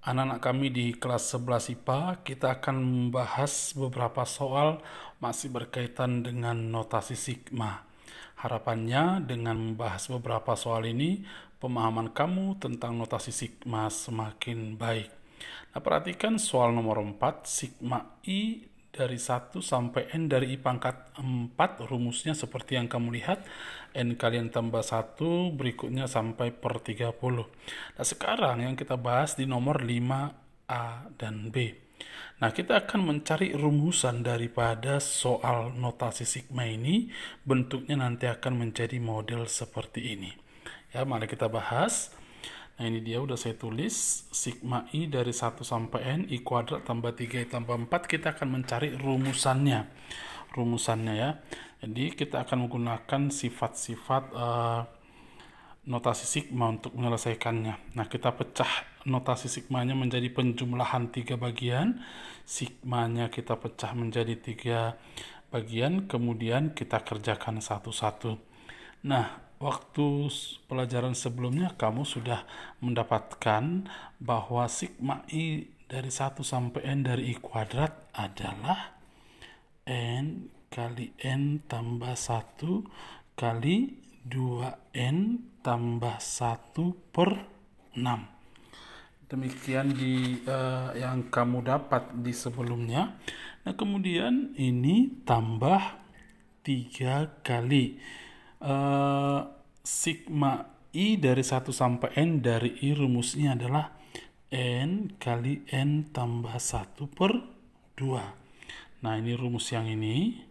Anak-anak kami di kelas 11 IPA, kita akan membahas beberapa soal masih berkaitan dengan notasi sigma. Harapannya dengan membahas beberapa soal ini, pemahaman kamu tentang notasi sigma semakin baik. Nah, perhatikan soal nomor 4, sigma I dari 1 sampai N dari I pangkat 4, rumusnya seperti yang kamu lihat, N kalian tambah 1, berikutnya sampai per 30. Nah, sekarang yang kita bahas di nomor 5A dan B. Nah, kita akan mencari rumusan daripada soal notasi sigma ini, bentuknya nanti akan menjadi model seperti ini. Ya, mari kita bahas. Nah, ini dia udah saya tulis, sigma I dari 1 sampai N, I kuadrat tambah 3I tambah 4, kita akan mencari rumusannya ya. Jadi kita akan menggunakan sifat-sifat notasi sigma untuk menyelesaikannya. Nah, kita pecah notasi sigmanya menjadi penjumlahan 3 bagian, sigmanya kita pecah menjadi 3 bagian, kemudian kita kerjakan satu-satu. Nah, waktu pelajaran sebelumnya kamu sudah mendapatkan bahwa sigma I dari 1 sampai N dari I kuadrat adalah N kali N tambah 1 kali 2N tambah 1 per 6. Demikian yang kamu dapat di sebelumnya. Nah, kemudian ini tambah 3 kali sigma I dari 1 sampai N dari I, rumusnya adalah N kali N tambah 1 per 2. Nah, ini rumus yang ini.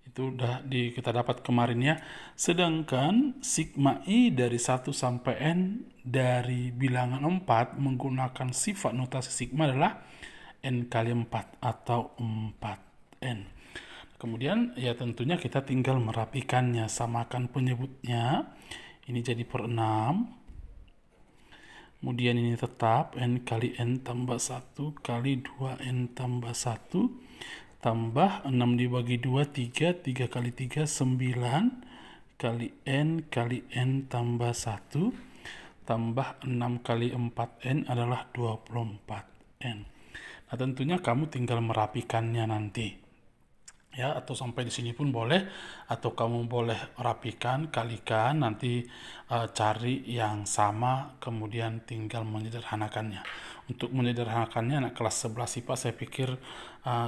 Itu udah kita dapat kemarin ya. Sedangkan sigma I dari 1 sampai N dari bilangan 4 menggunakan sifat notasi sigma adalah N kali 4 atau 4N. Kemudian ya tentunya kita tinggal merapikannya, samakan penyebutnya. Ini jadi per 6. Kemudian ini tetap N kali N tambah 1 kali 2N tambah 1 tambah 6 dibagi 2, 3 kali 3, 9 kali N tambah 1 tambah 6 kali 4N adalah 24N. Nah, tentunya kamu tinggal merapikannya nanti. Ya, atau sampai di sini pun boleh, atau kamu boleh rapikan, kalikan, nanti cari yang sama, kemudian tinggal menyederhanakannya. Untuk menyederhanakannya, anak kelas 11 IPA saya pikir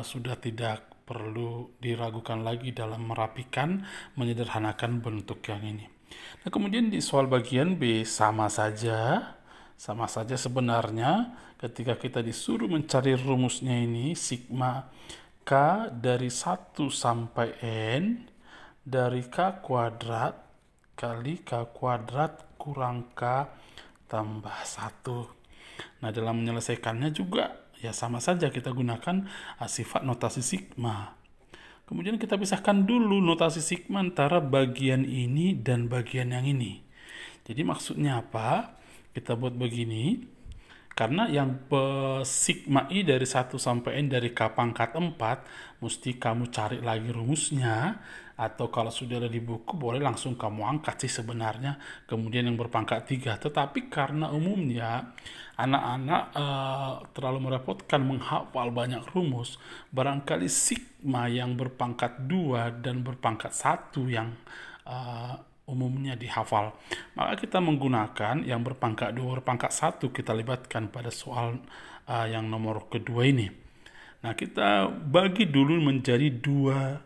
sudah tidak perlu diragukan lagi dalam merapikan, menyederhanakan bentuk yang ini. Nah, kemudian di soal bagian B sama saja sebenarnya ketika kita disuruh mencari rumusnya ini, sigma K dari 1 sampai N dari K kuadrat kali K kuadrat kurang K tambah 1. Nah, dalam menyelesaikannya juga ya sama saja kita gunakan sifat notasi sigma. Kemudian kita pisahkan dulu notasi sigma antara bagian ini dan bagian yang ini. Jadi maksudnya apa? Kita buat begini. Karena yang sigma I dari 1 sampai N dari K pangkat 4, mesti kamu cari lagi rumusnya. Atau kalau sudah ada di buku, boleh langsung kamu angkat sih sebenarnya. Kemudian yang berpangkat 3. Tetapi karena umumnya anak-anak terlalu merepotkan menghafal banyak rumus, barangkali sigma yang berpangkat 2 dan berpangkat 1 yang umumnya dihafal. Maka kita menggunakan yang berpangkat 2, berpangkat 1 kita libatkan pada soal yang nomor kedua ini. Nah, kita bagi dulu menjadi 2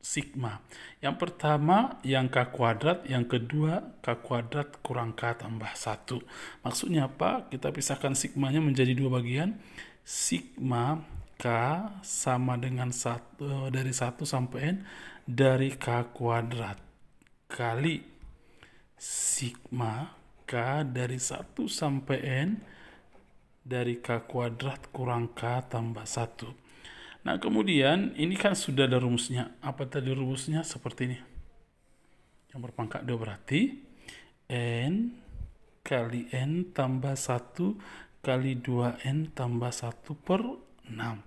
sigma. Yang pertama yang K kuadrat, yang kedua K kuadrat kurang K tambah 1. Maksudnya apa? Kita pisahkan sigmanya menjadi 2 bagian. Sigma K sama dengan dari 1 sampai N dari K kuadrat kali sigma K dari 1 sampai N dari K kuadrat kurang K tambah 1. Nah, kemudian ini kan sudah ada rumusnya. Apa tadi rumusnya? Seperti ini. Yang berpangkat 2 berarti N kali N tambah 1 kali 2N tambah 1 per 6.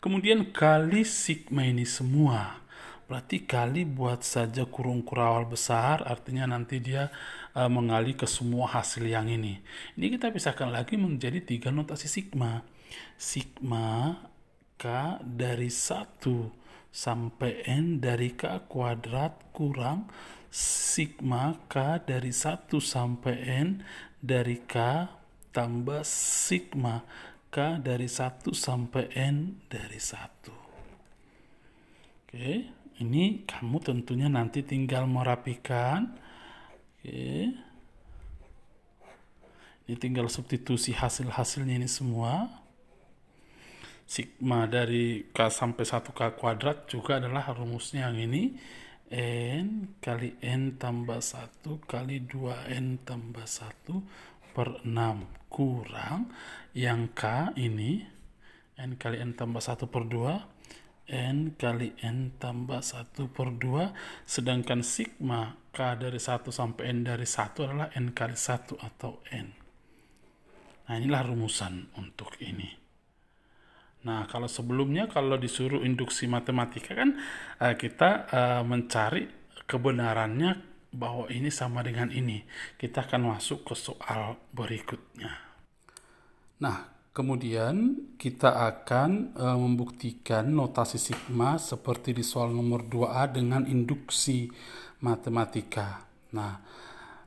Kemudian kali sigma ini semua. Berarti kali buat saja kurung kurawal besar, artinya nanti dia mengali ke semua hasil yang ini. Ini kita pisahkan lagi menjadi 3 notasi sigma. Sigma K dari 1 sampai N dari K kuadrat kurang sigma K dari 1 sampai N dari K tambah sigma K dari 1 sampai N dari 1. Oke, ini kamu tentunya nanti tinggal merapikan. Oke. Ini tinggal substitusi hasil-hasilnya ini semua. Sigma dari K sampai 1K kuadrat juga adalah rumusnya yang ini. N kali N tambah 1 kali 2N tambah 1 per 6 kurang yang K ini. N kali N tambah 1 per 2. N kali N tambah 1 per 2. Sedangkan sigma K dari 1 sampai N dari 1 adalah N kali 1 atau N. Nah, inilah rumusan untuk ini. Nah, kalau sebelumnya kalau disuruh induksi matematika kan kita mencari kebenarannya bahwa ini sama dengan ini. Kita akan masuk ke soal berikutnya. Nah, kemudian kita akan membuktikan notasi sigma seperti di soal nomor 2A dengan induksi matematika. Nah,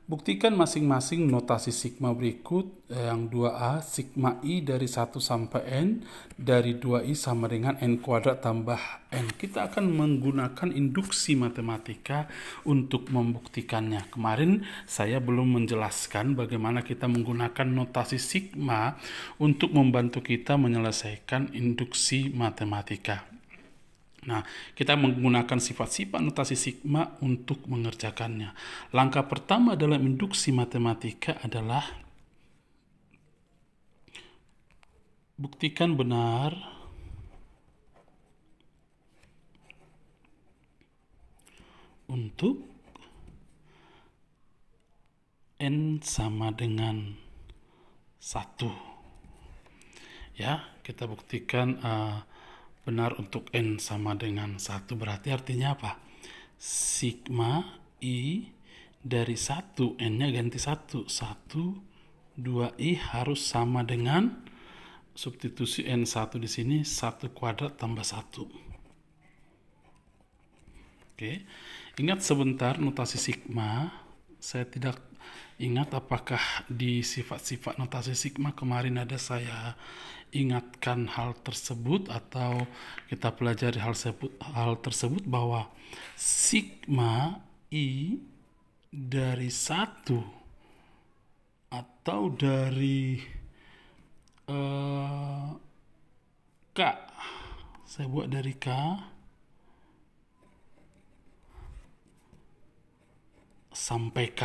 buktikan masing-masing notasi sigma berikut. Yang 2A, sigma I dari 1 sampai N dari 2I sama dengan N kuadrat tambah N. Kita akan menggunakan induksi matematika untuk membuktikannya. Kemarin saya belum menjelaskan bagaimana kita menggunakan notasi sigma untuk membantu kita menyelesaikan induksi matematika. Nah, kita menggunakan sifat-sifat notasi sigma untuk mengerjakannya. Langkah pertama dalam induksi matematika adalah buktikan benar untuk N sama dengan 1. Ya, kita buktikan benar untuk N sama dengan 1. Berarti artinya apa? Sigma I dari 1, N-nya ganti 1. 1, 2I harus sama dengan, substitusi N1 di sini, 1 kuadrat tambah 1. Oke, ingat sebentar notasi sigma. Saya tidak ingat apakah di sifat-sifat notasi sigma kemarin ada saya ingatkan hal tersebut atau kita pelajari hal tersebut bahwa sigma I dari 1 atau dari K, saya buat dari K sampai K.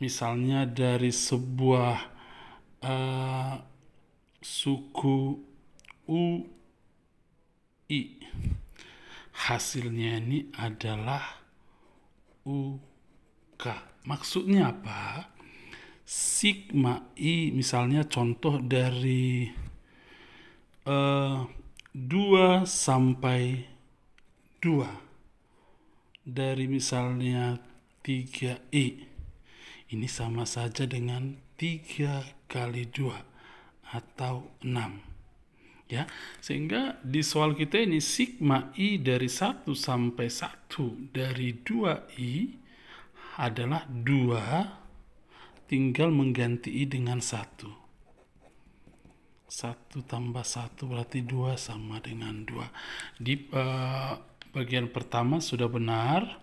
Misalnya dari sebuah suku UI, hasilnya ini adalah UK. Maksudnya apa? Sigma I misalnya contoh dari 2 sampai 2, dari misalnya 3I, ini sama saja dengan 3 kali 2 atau 6. Ya, sehingga di soal kita ini sigma I dari 1 sampai 1 dari 2I adalah 2, tinggal mengganti I dengan 1. 1 tambah 1 berarti 2 sama dengan 2. Di bagian pertama sudah benar.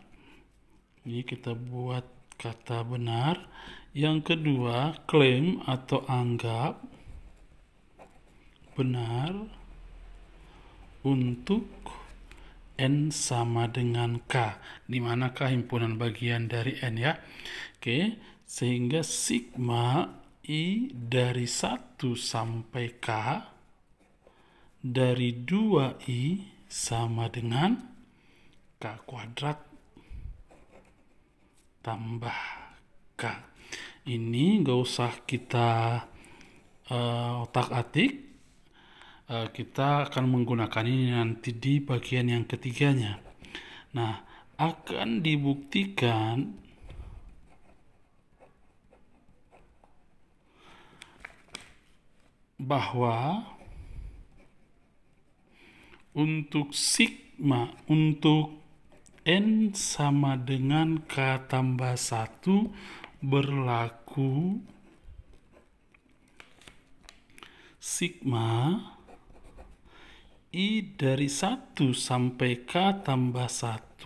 Ini kita buat kata benar. Yang kedua, klaim atau anggap benar untuk N sama dengan K, di mana K himpunan bagian dari N ya. Oke, sehingga sigma I dari 1 sampai K dari 2I sama dengan K kuadrat tambah K. Ini nggak usah kita otak-atik. Kita akan menggunakan ini nanti di bagian yang ketiganya. Nah, akan dibuktikan bahwa untuk sigma, untuk N sama dengan K tambah 1 berlaku sigma I dari 1 sampai K tambah 1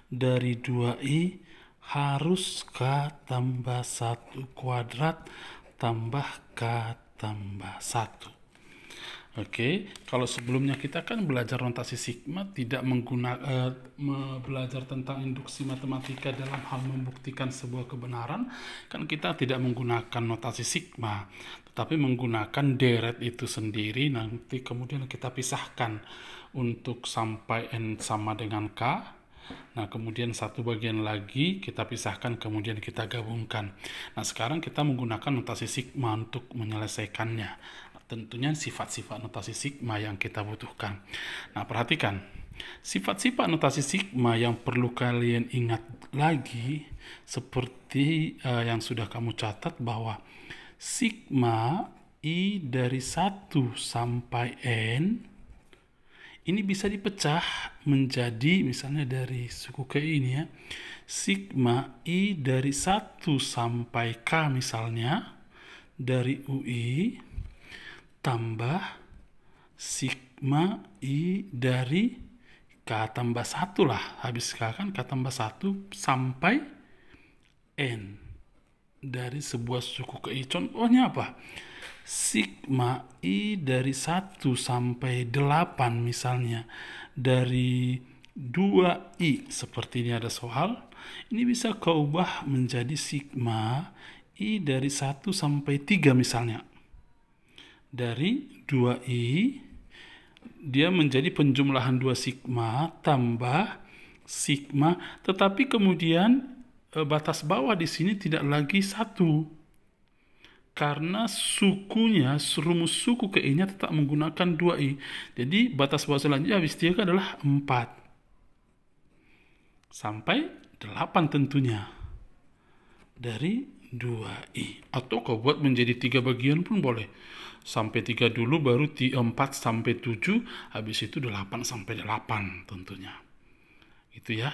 dari 2I harus K tambah 1 kuadrat tambah K tambah 1. Oke, kalau sebelumnya kita kan belajar notasi sigma, tidak belajar tentang induksi matematika dalam hal membuktikan sebuah kebenaran, kan kita tidak menggunakan notasi sigma, tetapi menggunakan deret itu sendiri. Nanti kemudian kita pisahkan untuk sampai N sama dengan K. Nah, kemudian satu bagian lagi kita pisahkan, kemudian kita gabungkan. Nah, sekarang kita menggunakan notasi sigma untuk menyelesaikannya. Tentunya sifat-sifat notasi sigma yang kita butuhkan. Nah, perhatikan. Sifat-sifat notasi sigma yang perlu kalian ingat lagi, seperti yang sudah kamu catat, bahwa sigma I dari 1 sampai N ini bisa dipecah menjadi, misalnya dari suku K ini ya, sigma I dari 1 sampai K misalnya, dari UI, tambah sigma I dari K tambah 1 lah. Habis K kan K tambah 1 sampai N dari sebuah suku K I. Contohnya apa? Sigma I dari 1 sampai 8 misalnya, dari 2I, seperti ini ada soal. Ini bisa kau ubah menjadi sigma I dari 1 sampai 3 misalnya. Dari 2I dia menjadi penjumlahan 2 sigma tambah sigma, tetapi kemudian batas bawah di sini tidak lagi 1 karena sukunya, rumus suku ke I-nya tetap menggunakan 2I. Jadi batas bawah selanjutnya habis 3 adalah 4 sampai 8 tentunya dari 2I. Atau kau buat menjadi 3 bagian pun boleh. Sampai 3 dulu, baru 4 sampai 7, habis itu 8 sampai 8 tentunya. Itu ya.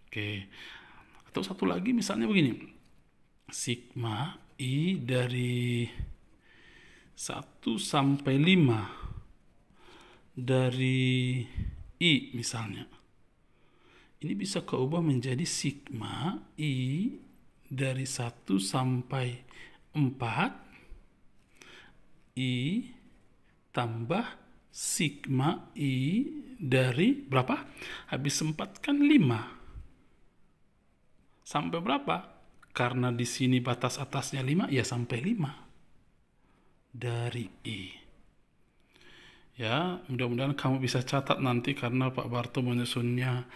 Oke. Atau satu lagi misalnya begini. Sigma I dari 1 sampai 5 dari I misalnya. Ini bisa keubah menjadi sigma I dari 1 sampai 4 I tambah sigma I dari berapa? Habis 4 kan 5. Sampai berapa? Karena di sini batas atasnya 5, ya sampai 5 dari I. Ya, mudah-mudahan kamu bisa catat nanti karena Pak Barto menyusunnya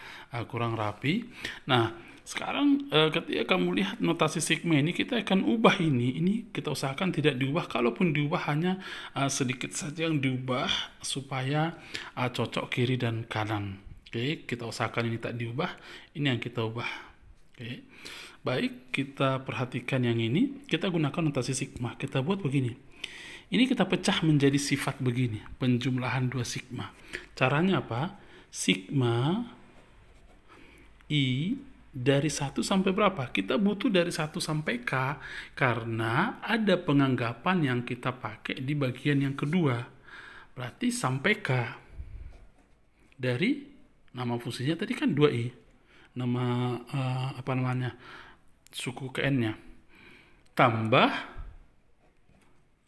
kurang rapi. Nah, sekarang ketika kamu lihat notasi sigma ini, kita akan ubah ini kita usahakan tidak diubah. Kalaupun diubah, hanya sedikit saja yang diubah supaya cocok kiri dan kanan. Oke, kita usahakan ini tak diubah. Ini yang kita ubah. Oke. Baik, kita perhatikan yang ini. Kita gunakan notasi sigma. Kita buat begini. Ini kita pecah menjadi sifat begini. Penjumlahan 2 sigma. Caranya apa? Sigma I dari 1 sampai berapa? Kita butuh dari 1 sampai K. Karena ada penganggapan yang kita pakai di bagian yang kedua. Berarti sampai K. Dari nama fungsinya tadi kan 2I. Nama apa namanya? Suku ke N-nya. Tambah,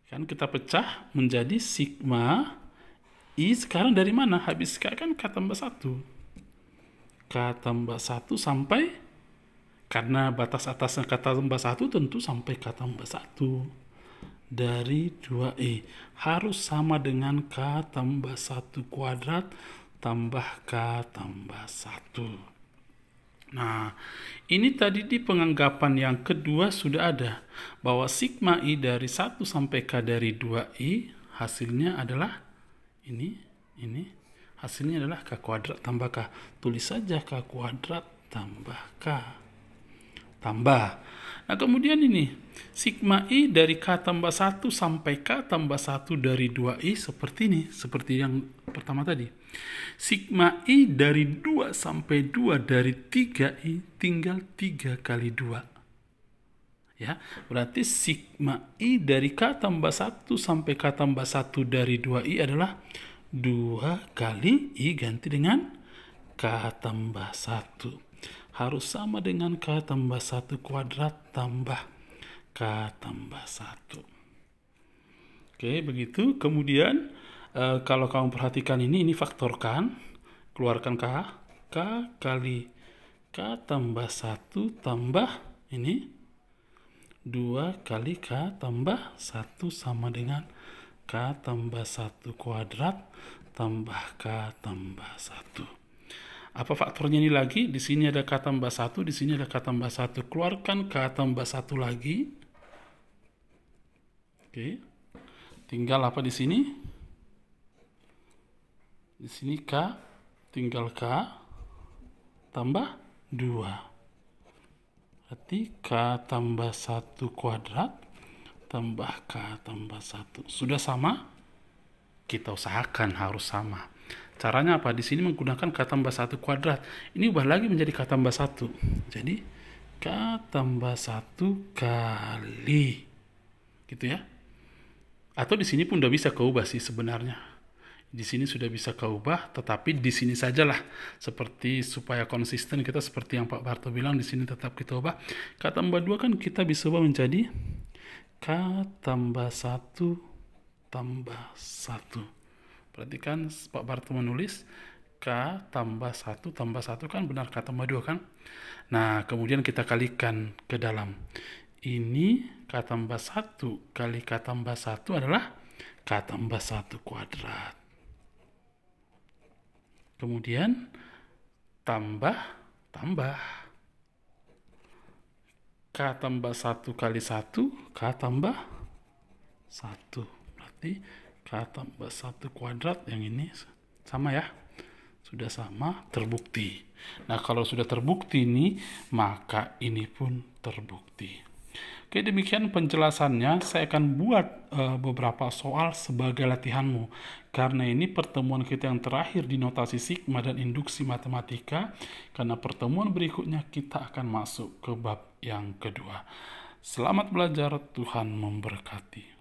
kan kita pecah menjadi sigma I sekarang dari mana? Habis K kan K tambah 1. K tambah 1 sampai, karena batas atasnya K tambah 1 tentu sampai K tambah 1 dari 2I. Harus sama dengan K tambah 1 kuadrat tambah K tambah 1. Nah, ini tadi di penganggapan yang kedua sudah ada, bahwa sigma I dari 1 sampai K dari 2I, hasilnya adalah ini, Hasilnya adalah K kuadrat tambah K. Tulis saja K kuadrat tambah K. Tambah. Nah, kemudian ini, sigma I dari K tambah 1 sampai K tambah 1 dari 2I seperti ini. Seperti yang pertama tadi. Sigma I dari 2 sampai 2 dari 3I tinggal 3 kali 2. Ya, berarti sigma I dari K tambah 1 sampai K tambah 1 dari 2I adalah 2 kali I ganti dengan K tambah 1. Harus sama dengan K tambah 1 kuadrat tambah K tambah 1. Oke, begitu. Kemudian, kalau kamu perhatikan ini faktorkan. Keluarkan K. K kali K tambah 1 tambah ini 2 kali K tambah 1 sama dengan K tambah 1 kuadrat tambah K tambah 1. Apa faktornya ini lagi? Di sini ada K tambah 1, di sini ada K tambah 1. Keluarkan K tambah 1 lagi. Oke. Tinggal apa di sini? Di sini K, tinggal K tambah 2. Berarti K tambah 1 kuadrat tambah K tambah 1. Sudah sama? Kita usahakan harus sama. Caranya apa? Di sini menggunakan K tambah 1 kuadrat. Ini ubah lagi menjadi K tambah 1. Jadi, K tambah 1 kali. Gitu ya. Atau di sini pun udah bisa keubah sih sebenarnya. Di sini sudah bisa keubah, tetapi di sini sajalah. Seperti supaya konsisten kita seperti yang Pak Barto bilang, di sini tetap kita ubah. K tambah 2 kan kita bisa ubah menjadi K tambah 1 tambah 1. Perhatikan Pak Barto menulis K tambah 1 tambah 1 kan benar K tambah 2 kan. Nah, kemudian kita kalikan ke dalam. Ini K tambah 1 kali K tambah 1 adalah K tambah 1 kuadrat. Kemudian tambah K tambah 1 kali 1 K tambah 1. Berarti K tambah 1 kuadrat, yang ini sama ya. Sudah sama, terbukti. Nah, kalau sudah terbukti ini, maka ini pun terbukti. Oke, demikian penjelasannya. Saya akan buat beberapa soal sebagai latihanmu. Karena ini pertemuan kita yang terakhir di notasi sigma dan induksi matematika. Karena pertemuan berikutnya kita akan masuk ke bab yang kedua. Selamat belajar, Tuhan memberkati.